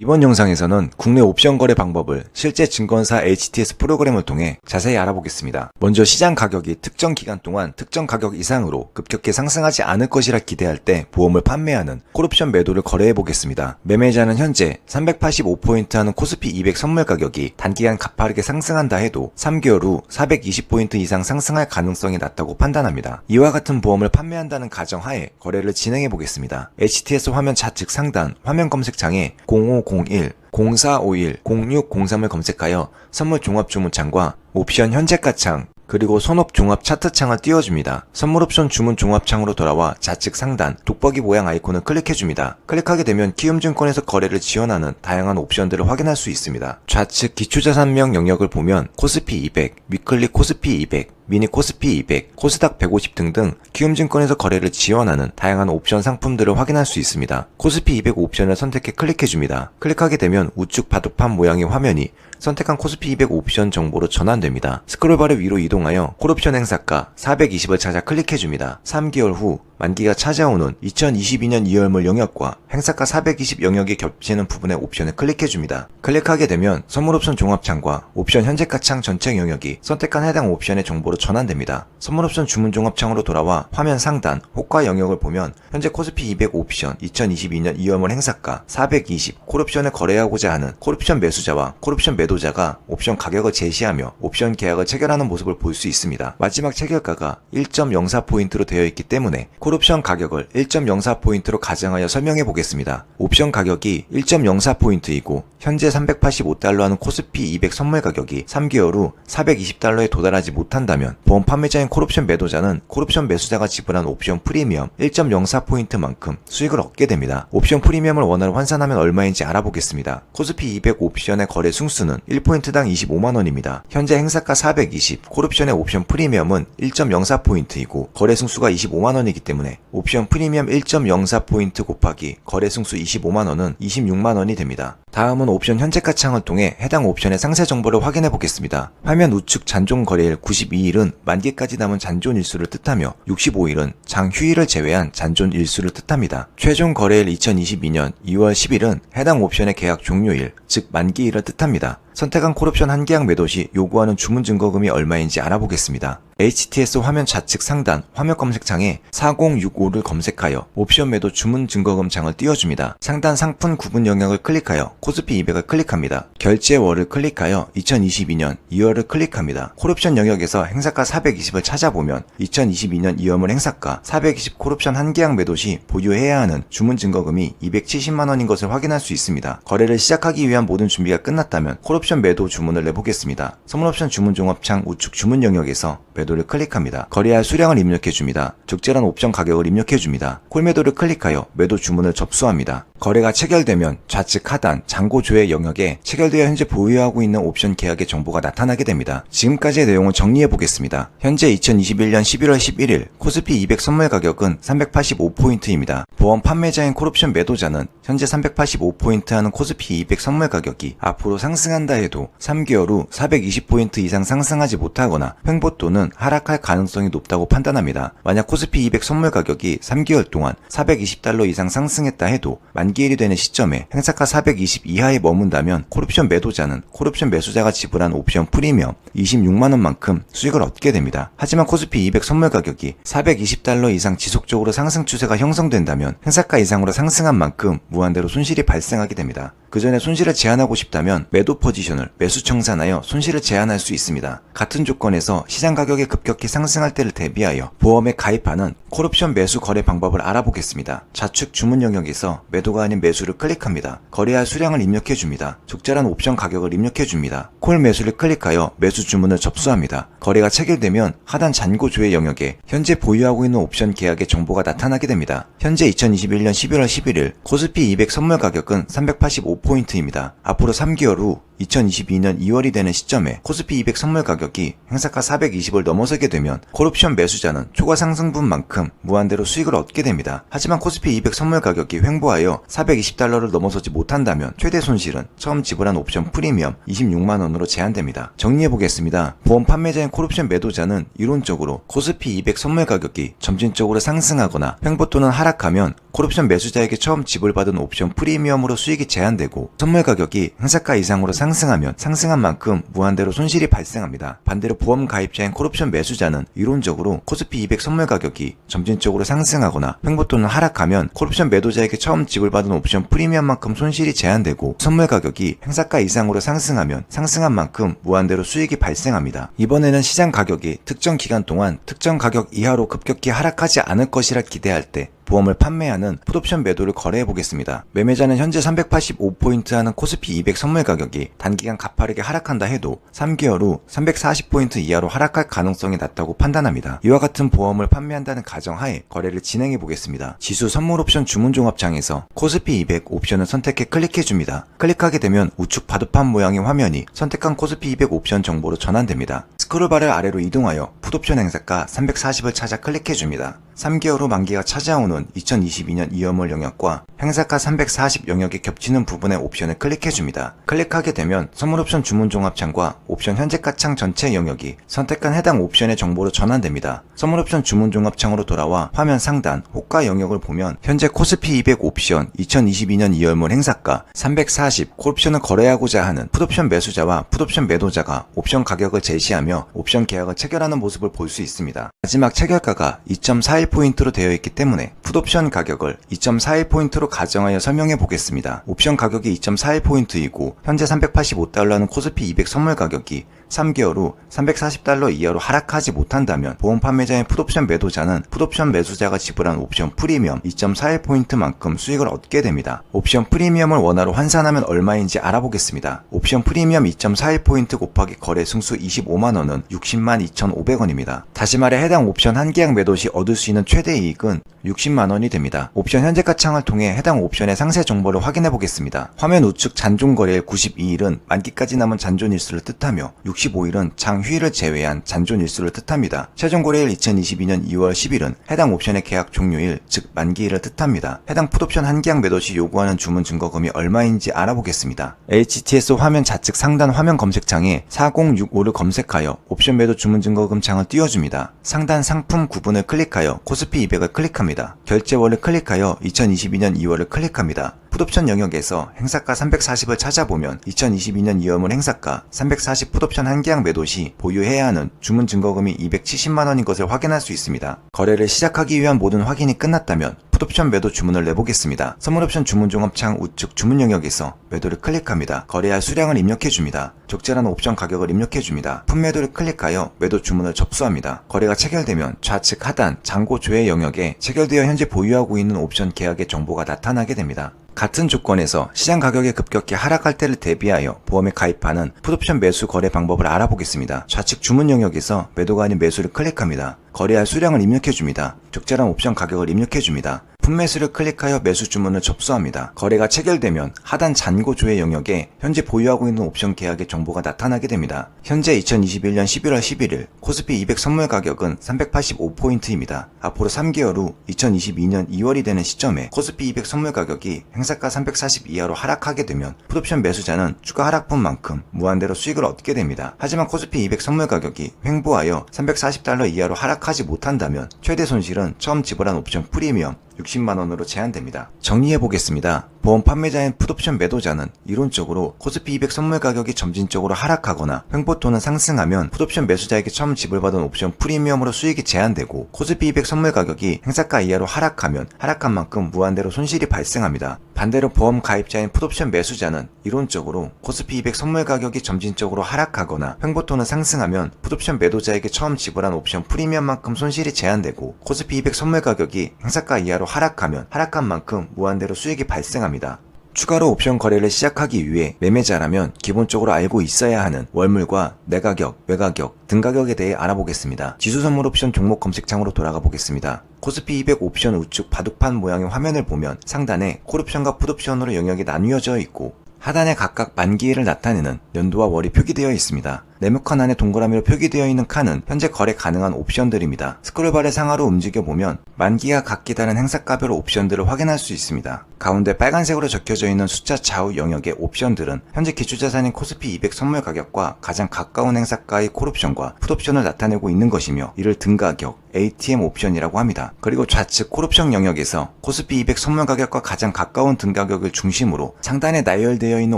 이번 영상에서는 국내 옵션 거래 방법을 실제 증권사 HTS 프로그램을 통해 자세히 알아보겠습니다. 먼저 시장 가격이 특정 기간 동안 특정 가격 이상으로 급격히 상승하지 않을 것이라 기대할 때 보험을 판매하는 콜옵션 매도를 거래해 보겠습니다. 매매자는 현재 385포인트 하는 코스피 200 선물 가격이 단기간 가파르게 상승한다 해도 3개월 후 420포인트 이상 상승할 가능성이 낮다고 판단합니다. 이와 같은 보험을 판매한다는 가정하에 거래를 진행해 보겠습니다. HTS 화면 좌측 상단 화면 검색창에 0501-0451-0603을 검색하여 선물 종합 주문창과 옵션 현재가 창 그리고 선업 종합 차트 창을 띄워줍니다. 선물 옵션 주문 종합 창으로 돌아와 좌측 상단 돋보기 모양 아이콘을 클릭해줍니다. 클릭하게 되면 키움증권에서 거래를 지원하는 다양한 옵션들을 확인할 수 있습니다. 좌측 기초자산명 영역을 보면 코스피 200, 위클리 코스피 200, 미니 코스피 200, 코스닥 150 등등 키움증권에서 거래를 지원하는 다양한 옵션 상품들을 확인할 수 있습니다. 코스피 200 옵션을 선택해 클릭해줍니다. 클릭하게 되면 우측 바둑판 모양의 화면이 선택한 코스피 200 옵션 정보로 전환됩니다. 스크롤바를 위로 이동하여 콜옵션 행사가 420을 찾아 클릭해줍니다. 3개월 후 만기가 찾아오는 2022년 2월물 영역과 행사가 420 영역이 겹치는 부분의 옵션을 클릭해줍니다. 클릭하게 되면 선물옵션 종합창과 옵션 현재가 창 전체 영역이 선택한 해당 옵션의 정보로 전환됩니다. 선물옵션 주문 종합창으로 돌아와 화면 상단 호가 영역을 보면 현재 코스피 200 옵션 2022년 2월물 행사가 420 콜옵션을 거래하고자 하는 콜옵션 매수자와 콜옵션 매도자가 옵션 가격을 제시하며 옵션 계약을 체결하는 모습을 볼 수 있습니다. 마지막 체결가가 1.04포인트로 되어 있기 때문에 콜옵션 가격을 1.04포인트로 가정하여 설명해 보겠습니다. 옵션 가격이 1.04포인트이고 현재 385달러 하는 코스피 200 선물 가격이 3개월 후 420달러에 도달하지 못한다면 보험 판매자인 콜옵션 매도자는 콜옵션 매수자가 지불한 옵션 프리미엄 1.04포인트만큼 수익을 얻게 됩니다. 옵션 프리미엄을 원화로 환산하면 얼마인지 알아보겠습니다. 코스피 200 옵션의 거래 승수는 1포인트당 25만원입니다. 현재 행사가 420, 콜옵션의 옵션 프리미엄은 1.04포인트이고 거래 승수가 25만원이기 때문에 옵션 프리미엄 1.04포인트 곱하기 거래 승수 25만원은 26만원이 됩니다. 다음은 옵션 현재가 창을 통해 해당 옵션의 상세 정보를 확인해 보겠습니다. 화면 우측 잔존 거래일 92일은 만기까지 남은 잔존 일수를 뜻하며 65일은 장휴일을 제외한 잔존 일수를 뜻합니다. 최종 거래일 2022년 2월 10일은 해당 옵션의 계약 종료일, 즉 만기일을 뜻합니다. 선택한 콜옵션 한 계약 매도 시 요구하는 주문 증거금이 얼마인지 알아보겠습니다. HTS 화면 좌측 상단 화면 검색창에 4065를 검색하여 옵션 매도 주문 증거금 창을 띄워줍니다. 상단 상품 구분 영역을 클릭하여 코스피 200을 클릭합니다. 결제월을 클릭하여 2022년 2월을 클릭합니다. 콜옵션 영역에서 행사가 420을 찾아보면 2022년 2월물 행사가 420 콜옵션 한 계약 매도 시 보유해야 하는 주문 증거금이 270만원인 것을 확인할 수 있습니다. 거래를 시작하기 위한 모든 준비가 끝났다면 콜옵션 매도 주문을 내보겠습니다. 선물옵션 주문 종합창 우측 주문 영역에서 매도를 클릭합니다. 거래할 수량을 입력해줍니다. 적절한 옵션 가격을 입력해줍니다. 콜매도를 클릭하여 매도 주문을 접수합니다. 거래가 체결되면 좌측 하단 잔고 조회 영역에 체결되어 현재 보유하고 있는 옵션 계약의 정보가 나타나게 됩니다. 지금까지의 내용을 정리해 보겠습니다. 현재 2021년 11월 11일 코스피 200 선물 가격은 385포인트입니다. 보험 판매자인 콜옵션 매도자는 현재 385포인트 하는 코스피 200 선물 가격이 앞으로 상승한다 해도 3개월 후 420포인트 이상 상승하지 못하거나 횡보 또는 하락할 가능성이 높다고 판단합니다. 만약 코스피 200 선물 가격이 3개월 동안 420달러 이상 상승했다 해도 만기일이 되는 시점에 행사가 420 이하에 머문다면 콜옵션 매도자는 콜옵션 매수자가 지불한 옵션 프리미엄 26만원만큼 수익을 얻게 됩니다. 하지만 코스피 200 선물 가격이 420달러 이상 지속적으로 상승 추세가 형성된다면 행사가 이상으로 상승한 만큼 무한대로 손실이 발생하게 됩니다. 그 전에 손실을 제한하고 싶다면 매도 포지션을 매수 청산하여 손실을 제한할 수 있습니다. 같은 조건에서 시장 가격이 급격히 상승할 때를 대비하여 보험에 가입하는 콜옵션 매수 거래 방법을 알아보겠습니다. 좌측 주문 영역에서 매도가 아닌 매수를 클릭합니다. 거래할 수량을 입력해줍니다. 적절한 옵션 가격을 입력해줍니다. 콜 매수를 클릭하여 매수 주문을 접수합니다. 거래가 체결되면 하단 잔고 조회 영역에 현재 보유하고 있는 옵션 계약의 정보가 나타나게 됩니다. 현재 2021년 11월 11일 코스피 200 선물 가격은 385포인트입니다. 앞으로 3개월 후 2022년 2월이 되는 시점에 코스피 200 선물 가격이 행사가 420을 넘어서게 되면 콜옵션 매수자는 초과 상승분만큼 무한대로 수익을 얻게 됩니다. 하지만 코스피 200 선물 가격이 횡보하여 420달러를 넘어서지 못한다면 최대 손실은 처음 지불한 옵션 프리미엄 26만원으로 제한됩니다. 정리해보겠습니다. 보험 판매자인 콜옵션 매도자는 이론적으로 코스피 200 선물 가격이 점진적으로 상승하거나 횡보 또는 하락하면 콜옵션 매수자에게 처음 지불받은 옵션 프리미엄으로 수익이 제한되고 선물 가격이 행사가 이상으로 상승하면 상승한 만큼 무한대로 손실이 발생합니다. 반대로 보험 가입자인 콜옵션 매수자는 이론적으로 코스피 200 선물 가격이 점진적으로 상승하거나 횡보 또는 하락하면 콜옵션 매도자에게 처음 지불받은 옵션 프리미엄만큼 손실이 제한되고 선물 가격이 행사가 이상으로 상승하면 상승한 만큼 무한대로 수익이 발생합니다. 이번에는 시장 가격이 특정 기간 동안 특정 가격 이하로 급격히 하락하지 않을 것이라 기대할 때 보험을 판매하는 풋옵션 매도를 거래해 보겠습니다. 매매자는 현재 385포인트 하는 코스피 200 선물 가격이 단기간 가파르게 하락한다 해도 3개월 후 340포인트 이하로 하락할 가능성이 낮다고 판단합니다. 이와 같은 보험을 판매한다는 가정하에 거래를 진행해 보겠습니다. 지수 선물 옵션 주문 종합창에서 코스피 200 옵션을 선택해 클릭해 줍니다. 클릭하게 되면 우측 바둑판 모양의 화면이 선택한 코스피 200 옵션 정보로 전환됩니다. 스크롤바를 아래로 이동하여 풋옵션 행사가 340을 찾아 클릭해 줍니다. 3개월 후 만기가 찾아오는 2022년 2월물 영역과 행사가 340 영역이 겹치는 부분의 옵션을 클릭해줍니다. 클릭하게 되면 선물옵션 주문 종합창과 옵션 현재가 창 전체 영역이 선택한 해당 옵션의 정보로 전환됩니다. 선물옵션 주문 종합창으로 돌아와 화면 상단 호가 영역을 보면 현재 코스피 200 옵션 2022년 2월물 행사가 340 콜옵션을 거래하고자 하는 풋옵션 매수자와 풋옵션 매도자가 옵션 가격을 제시하며 옵션 계약을 체결하는 모습을 볼 수 있습니다. 마지막 체결가가 2.41포인트로 되어 있기 때문에 풋옵션 가격을 2.41포인트로 가정하여 설명해 보겠습니다. 옵션 가격이 2.41포인트이고 현재 385달러는 코스피 200 선물 가격이 3개월 후 340달러 이하로 하락하지 못한다면 보험 판매자인 풋옵션 매도자는 풋옵션 매수자가 지불한 옵션 프리미엄 2.41포인트만큼 수익을 얻게 됩니다. 옵션 프리미엄을 원화로 환산하면 얼마인지 알아보겠습니다. 옵션 프리미엄 2.41포인트 곱하기 거래 승수 25만원은 60만 2,500원입니다. 다시 말해 해당 옵션 한 계약 매도 시 얻을 수 있는 최대 이익은 60만원이 됩니다. 옵션 현재가 창을 통해 해당 옵션의 상세 정보를 확인해 보겠습니다. 화면 우측 잔존 거래일 92일은 만기까지 남은 잔존 일수를 뜻하며 65일은 장 휴일을 제외한 잔존 일수를 뜻합니다. 최종 거래일 2022년 2월 10일은 해당 옵션의 계약 종료일, 즉 만기일을 뜻합니다. 해당 풋옵션 한 계약 매도 시 요구하는 주문 증거금이 얼마인지 알아보겠습니다. HTS 화면 좌측 상단 화면 검색창에 4065를 검색하여 옵션 매도 주문 증거금 창을 띄워줍니다. 상단 상품 구분을 클릭하여 코스피 200을 클릭합니다. 결제원을 클릭하여 2022년 2월을 클릭합니다. 풋옵션 영역에서 행사가 340을 찾아보면 2022년 2월물 행사가 340 풋옵션 한 계약 매도 시 보유해야 하는 주문 증거금이 270만원인 것을 확인할 수 있습니다. 거래를 시작하기 위한 모든 확인이 끝났다면 풋옵션 매도 주문을 내보겠습니다. 선물옵션 주문 종합창 우측 주문 영역에서 매도를 클릭합니다. 거래할 수량을 입력해줍니다. 적절한 옵션 가격을 입력해줍니다. 풋매도를 클릭하여 매도 주문을 접수합니다. 거래가 체결되면 좌측 하단 잔고 조회 영역에 체결되어 현재 보유하고 있는 옵션 계약의 정보가 나타나게 됩니다. 같은 조건에서 시장 가격이 급격히 하락할 때를 대비하여 보험에 가입하는 풋옵션 매수 거래 방법을 알아보겠습니다. 좌측 주문 영역에서 매도가 아닌 매수를 클릭합니다. 거래할 수량을 입력해줍니다. 적절한 옵션 가격을 입력해줍니다. 풋매수를 클릭하여 매수 주문을 접수합니다. 거래가 체결되면 하단 잔고 조회 영역에 현재 보유하고 있는 옵션 계약의 정보가 나타나게 됩니다. 현재 2021년 11월 11일 코스피 200 선물 가격은 385포인트입니다. 앞으로 3개월 후 2022년 2월이 되는 시점에 코스피 200 선물 가격이 행사가 340 이하로 하락하게 되면 풋옵션 매수자는 추가 하락분만큼 무한대로 수익을 얻게 됩니다. 하지만 코스피 200 선물 가격이 횡보하여 340달러 이하로 하락하지 못한다면 최대 손실은 처음 지불한 옵션 프리미엄 60만원으로 제한됩니다. 정리해보겠습니다. 보험 판매자인 풋옵션 매도자는 이론적으로 코스피 200 선물 가격이 점진적으로 하락하거나 횡보 또는 상승하면 풋옵션 매수자에게 처음 지불받은 옵션 프리미엄으로 수익이 제한되고 코스피 200 선물 가격이 행사가 이하로 하락하면 하락한 만큼 무한대로 손실이 발생합니다. 반대로 보험 가입자인 풋옵션 매수자는 이론적으로 코스피 200 선물 가격이 점진적으로 하락하거나 횡보 또는 상승하면 풋옵션 매도자에게 처음 지불한 옵션 프리미엄만큼 손실이 제한되고 코스피 200 선물 가격이 행사가 이하로 하락하면 하락한 만큼 무한대로 수익이 발생합니다. 추가로 옵션 거래를 시작하기 위해 매매자라면 기본적으로 알고 있어야 하는 월물과 내가격, 외가격, 등가격에 대해 알아보겠습니다. 지수 선물 옵션 종목 검색창으로 돌아가 보겠습니다. 코스피 200 옵션 우측 바둑판 모양의 화면을 보면 상단에 콜옵션과 풋옵션으로 영역이 나뉘어져 있고 하단에 각각 만기일을 나타내는 연도와 월이 표기되어 있습니다. 네모칸 안에 동그라미로 표기되어 있는 칸은 현재 거래 가능한 옵션들입니다. 스크롤바를 상하로 움직여보면 만기가 각기 다른 행사가별 옵션들을 확인할 수 있습니다. 가운데 빨간색으로 적혀져 있는 숫자 좌우 영역의 옵션들은 현재 기초자산인 코스피 200 선물 가격과 가장 가까운 행사가의 콜옵션과 풋옵션을 나타내고 있는 것이며 이를 등가격, ATM 옵션이라고 합니다. 그리고 좌측 콜옵션 영역에서 코스피 200 선물 가격과 가장 가까운 등가격을 중심으로 상단에 나열되어 있는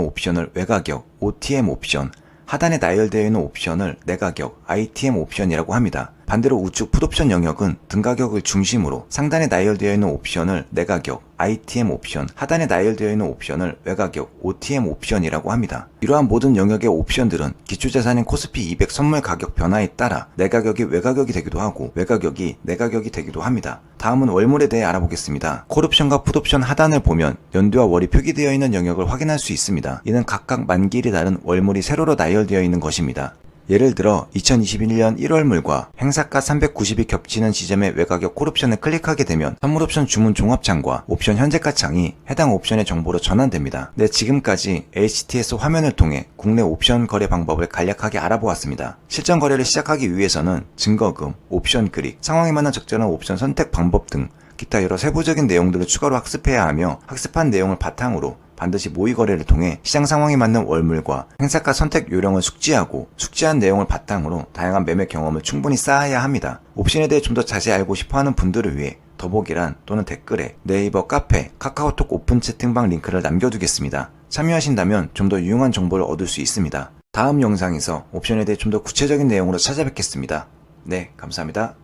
옵션을 외가격, OTM 옵션, 하단에 나열되어 있는 옵션을 내가격, ITM 옵션이라고 합니다. 반대로 우측 풋옵션 영역은 등가격을 중심으로 상단에 나열되어 있는 옵션을 내가격, ITM 옵션, 하단에 나열되어 있는 옵션을 외가격, OTM 옵션이라고 합니다. 이러한 모든 영역의 옵션들은 기초자산인 코스피 200 선물 가격 변화에 따라 내가격이 외가격이 되기도 하고 외가격이 내가격이 되기도 합니다. 다음은 월물에 대해 알아보겠습니다. 콜옵션과 풋옵션 하단을 보면 연도와 월이 표기되어 있는 영역을 확인할 수 있습니다. 이는 각각 만기일이 다른 월물이 세로로 나열되어 있는 것입니다. 예를 들어 2021년 1월물과 행사가 390이 겹치는 시점의 외가격 콜옵션을 클릭하게 되면 선물옵션 주문 종합창과 옵션 현재가 창이 해당 옵션의 정보로 전환됩니다. 네, 지금까지 HTS 화면을 통해 국내 옵션 거래 방법을 간략하게 알아보았습니다. 실전 거래를 시작하기 위해서는 증거금, 옵션 클릭, 상황에 맞는 적절한 옵션 선택 방법 등 기타 여러 세부적인 내용들을 추가로 학습해야 하며 학습한 내용을 바탕으로 반드시 모의 거래를 통해 시장 상황에 맞는 월물과 행사가 선택 요령을 숙지하고 숙지한 내용을 바탕으로 다양한 매매 경험을 충분히 쌓아야 합니다. 옵션에 대해 좀 더 자세히 알고 싶어하는 분들을 위해 더보기란 또는 댓글에 네이버 카페, 카카오톡 오픈 채팅방 링크를 남겨두겠습니다. 참여하신다면 좀 더 유용한 정보를 얻을 수 있습니다. 다음 영상에서 옵션에 대해 좀 더 구체적인 내용으로 찾아뵙겠습니다. 네, 감사합니다.